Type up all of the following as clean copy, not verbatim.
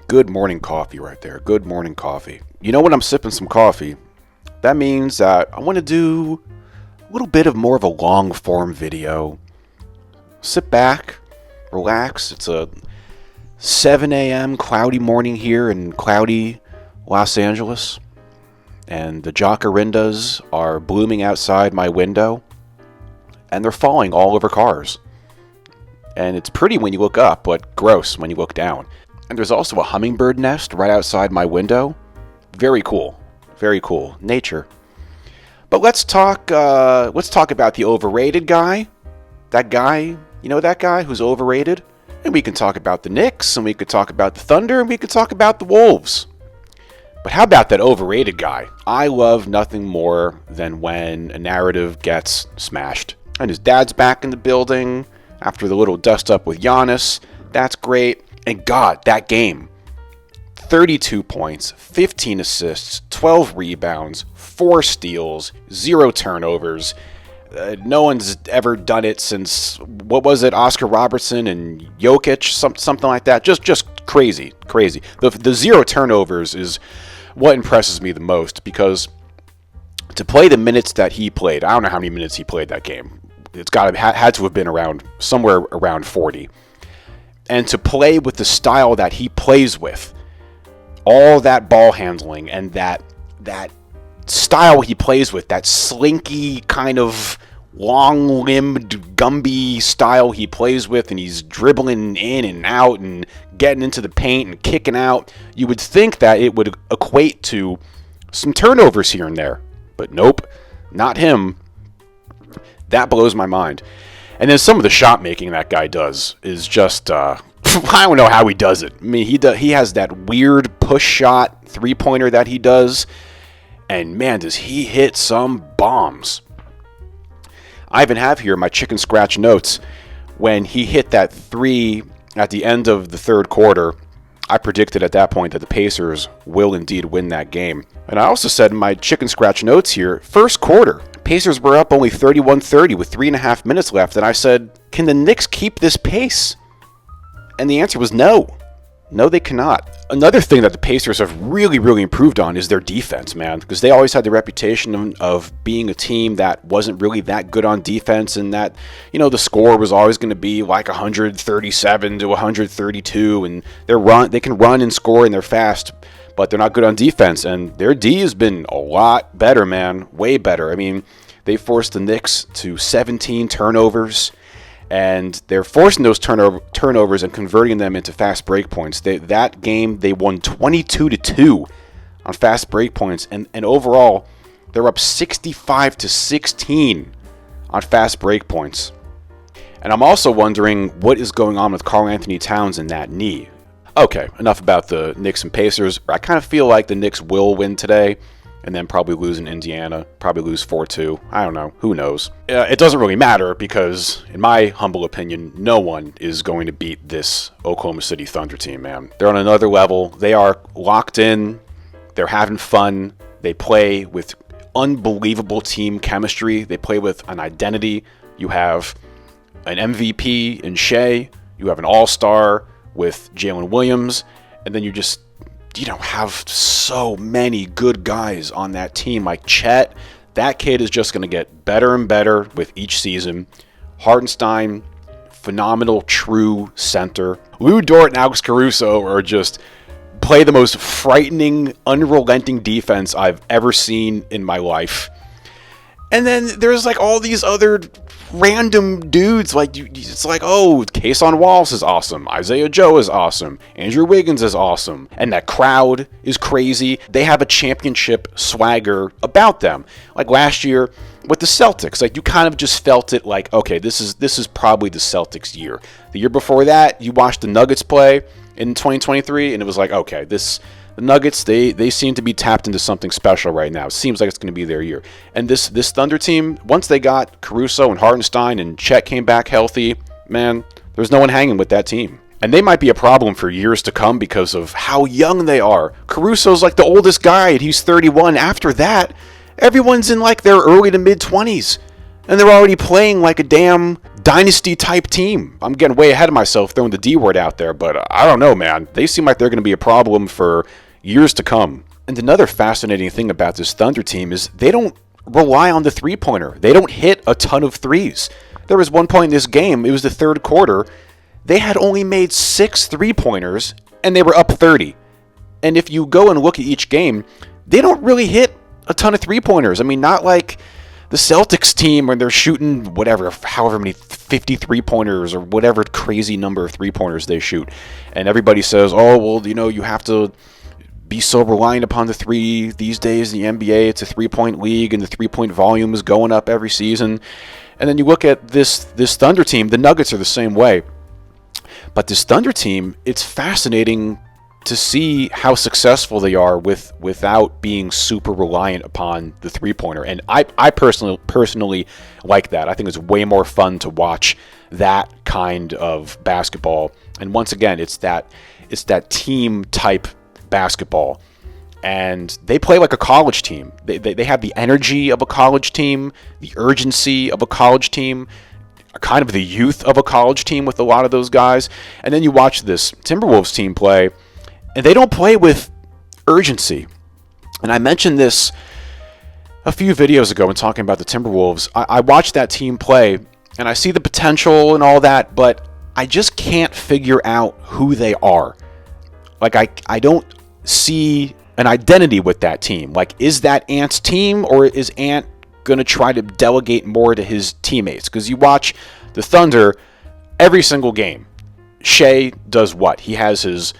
Good morning coffee right there. Good morning coffee. You know, when I'm sipping some coffee, that means that I want to do a little bit of more of a long form video. Sit back, relax. It's a 7 a.m. cloudy morning here in cloudy Los Angeles. And the jacarandas are blooming outside my window. And they're falling all over cars. And it's pretty when you look up, but gross when you look down. And there's also a hummingbird nest right outside my window. Very cool. Very cool. Nature. But let's talk about the overrated guy. That guy, you know that guy who's overrated? And we can talk about the Knicks, and we could talk about the Thunder, and we could talk about the Wolves. But how about that overrated guy? I love nothing more than when a narrative gets smashed. And his dad's back in the building after the little dust up with Giannis. That's great. And God, that game. 32 points, 15 assists, 12 rebounds, 4 steals, 0 turnovers. No one's ever done it since, what was it, Oscar Robertson and Jokic, something like that. Just crazy. The 0 turnovers is what impresses me the most, because to play the minutes that he played, I don't know how many minutes he played that game. It's had to have been somewhere around 40. And to play with the style that he plays with, all that ball handling and that style he plays with, that slinky kind of long-limbed Gumby style he plays with, and he's dribbling in and out and getting into the paint and kicking out, you would think that it would equate to some turnovers here and there. But nope, not him. That blows my mind. And then some of the shot making that guy does is just, I don't know how he does it. I mean, he has that weird push shot 3-pointer that he does. And man, does he hit some bombs. I even have here my chicken scratch notes. When he hit that 3 at the end of the third quarter, I predicted at that point that the Pacers will indeed win that game. And I also said in my chicken scratch notes here, first quarter, Pacers were up only 31-30 with 3.5 minutes left. And I said, can the Knicks keep this pace? And the answer was no. No, they cannot. Another thing that the Pacers have really, really improved on is their defense, man. Because they always had the reputation of being a team that wasn't really that good on defense, and that, you know, the score was always going to be like 137 to 132, and they can run and score and they're fast, but they're not good on defense. And their D has been a lot better, man. Way better. I mean, they forced the Knicks to 17 turnovers. And they're forcing those turnovers and converting them into fast break points. That game, they won 22-2 on fast break points. And overall, they're up 65-16 on fast break points. And I'm also wondering what is going on with Karl Anthony Towns and that knee. Okay, enough about the Knicks and Pacers. I kind of feel like the Knicks will win today, and then probably lose in Indiana, probably lose 4-2. I don't know. Who knows? It doesn't really matter because, in my humble opinion, no one is going to beat this Oklahoma City Thunder team, man. They're on another level. They are locked in. They're having fun. They play with unbelievable team chemistry. They play with an identity. You have an MVP in Shea. You have an all-star with Jalen Williams. And then you have so many good guys on that team. Like Chet, that kid is just going to get better and better with each season. Hartenstein, phenomenal true center. Lou Dort and Alex Caruso are just play the most frightening, unrelenting defense I've ever seen in my life. And then there's like all these other random dudes, it's like, oh, Kason Wallace is awesome, Isaiah Joe is awesome, Andrew Wiggins is awesome, and that crowd is crazy. They have a championship swagger about them. Like last year with the Celtics, like you kind of just felt it like, okay, this is probably the Celtics year. The year before that, you watched the Nuggets play in 2023, and it was like, okay, the Nuggets, they seem to be tapped into something special right now. It seems like it's going to be their year. And this Thunder team, once they got Caruso and Hartenstein and Chet came back healthy, man, there's no one hanging with that team. And they might be a problem for years to come because of how young they are. Caruso's like the oldest guy, and he's 31. After that, everyone's in like their early to mid-20s. And they're already playing like a damn dynasty type team. I'm getting way ahead of myself throwing the D word out there, but I don't know, man. They seem like they're going to be a problem for years to come. And another fascinating thing about this Thunder team is they don't rely on the three-pointer. They don't hit a ton of threes. There was one point in this game, it was the third quarter, they had only made 6 three-pointers, and they were up 30. And if you go and look at each game, they don't really hit a ton of three-pointers. I mean, not like the Celtics team when they're shooting however many 50 three-pointers or whatever crazy number of three-pointers they shoot. And everybody says, oh, well, you have to be so reliant upon the three these days in the NBA. It's a three-point league, and the three-point volume is going up every season. And then you look at this Thunder team. The Nuggets are the same way. But this Thunder team, it's fascinating to see how successful they are without being super reliant upon the three-pointer. And I personally like that. I think it's way more fun to watch that kind of basketball. And once again, it's that team type basketball, and they play like a college team. They have the energy of a college team, the urgency of a college team, kind of the youth of a college team with a lot of those guys. And then you watch this Timberwolves team play, and they don't play with urgency. And I mentioned this a few videos ago when talking about the Timberwolves. I watched that team play, and I see the potential and all that, but I just can't figure out who they are. Like, I don't see an identity with that team. Like, is that Ant's team, or is Ant going to try to delegate more to his teammates? Because you watch the Thunder every single game. Shea does what? He has his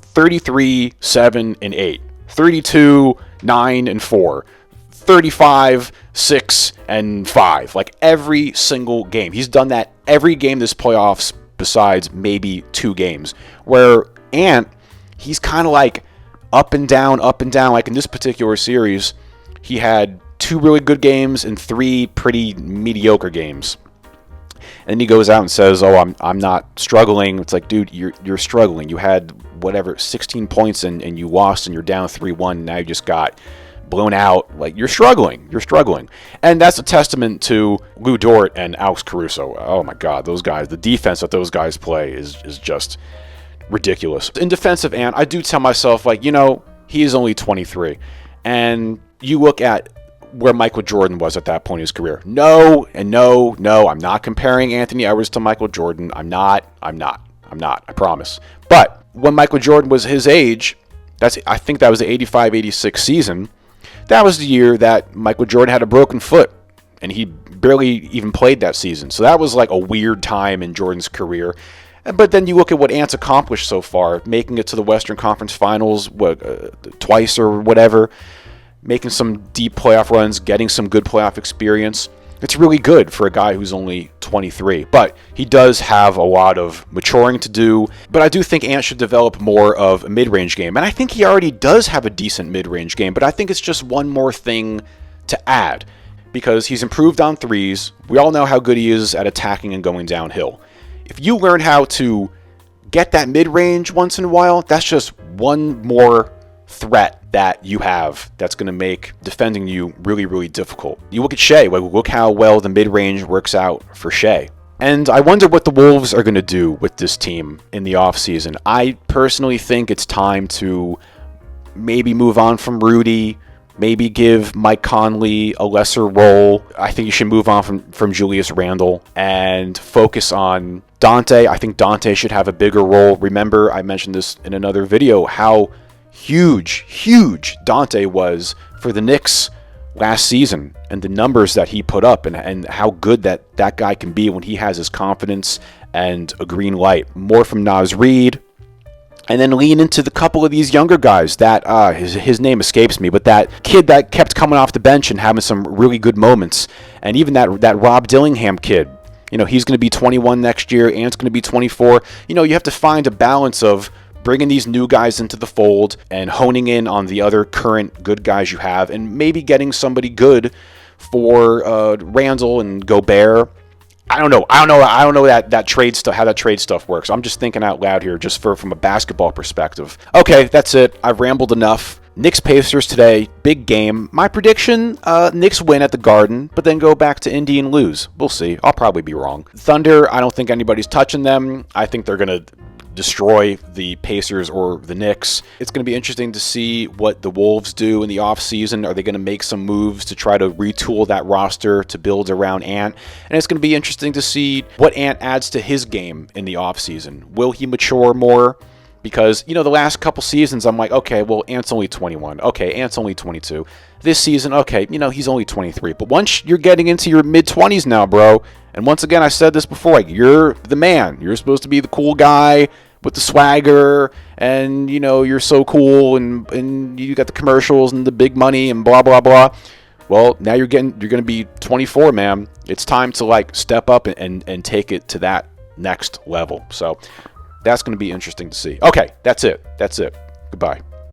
33, 7, and 8. 32, 9, and 4. 35, 6, and 5. Like, every single game. He's done that every game this playoffs besides maybe 2 games. Where Ant, he's kind of like up and down. Like in this particular series, he had 2 really good games and 3 pretty mediocre games. And then he goes out and says, oh, I'm not struggling. It's like, dude, you're struggling. You had 16 points and you lost, and you're down 3-1. Now you just got blown out. Like, you're struggling. And that's a testament to Lou Dort and Alex Caruso. Oh my God, those guys, the defense that those guys play is just ridiculous. In defense of Ant, I do tell myself, like, he is only 23. And you look at where Michael Jordan was at that point in his career. No, I'm not comparing Anthony Edwards to Michael Jordan. I'm not, I promise. But when Michael Jordan was his age, I think that was the 85-86 season. That was the year that Michael Jordan had a broken foot, and he barely even played that season. So that was like a weird time in Jordan's career. But then you look at what Ant's accomplished so far, making it to the Western Conference Finals twice or whatever, making some deep playoff runs, getting some good playoff experience. It's really good for a guy who's only 23. But he does have a lot of maturing to do. But I do think Ant should develop more of a mid-range game. And I think he already does have a decent mid-range game. But I think it's just one more thing to add, because he's improved on threes. We all know how good he is at attacking and going downhill. If you learn how to get that mid-range once in a while, that's just one more threat that you have that's going to make defending you really, really difficult. You look at Shea. Look how well the mid-range works out for Shea. And I wonder what the Wolves are going to do with this team in the offseason. I personally think it's time to maybe move on from Rudy, maybe give Mike Conley a lesser role. I think you should move on from Julius Randle and focus on Dante. I think Dante should have a bigger role. Remember, I mentioned this in another video, how huge Dante was for the Knicks last season, and the numbers that he put up, and how good that guy can be when he has his confidence and a green light. More from Naz Reid. And then lean into the couple of these younger guys that, his name escapes me, but that kid that kept coming off the bench and having some really good moments. And even that Rob Dillingham kid, he's going to be 21 next year, Ant's going to be 24. You have to find a balance of bringing these new guys into the fold and honing in on the other current good guys you have, and maybe getting somebody good for Randall and Gobert. I don't know that trade stuff, how that trade stuff works. I'm just thinking out loud here, just from a basketball perspective. Okay, that's it. I've rambled enough. Knicks Pacers today, big game. My prediction, Knicks win at the Garden, but then go back to Indy and lose. We'll see. I'll probably be wrong. Thunder, I don't think anybody's touching them. I think they're going to destroy the Pacers or the Knicks. It's going to be interesting to see what the Wolves do in the offseason. Are they going to make some moves to try to retool that roster to build around Ant? And it's going to be interesting to see what Ant adds to his game in the offseason. Will he mature more? Because, the last couple seasons, I'm like, okay, well, Ant's only 21. Okay, Ant's only 22. This season, okay, he's only 23. But once you're getting into your mid-20s now, bro, and once again, I said this before, like, you're the man. You're supposed to be the cool guy with the swagger, and, you're so cool, and you got the commercials and the big money and blah, blah, blah. Well, now you're going to be 24, man. It's time to, like, step up and take it to that next level. So that's going to be interesting to see. Okay, that's it. Goodbye.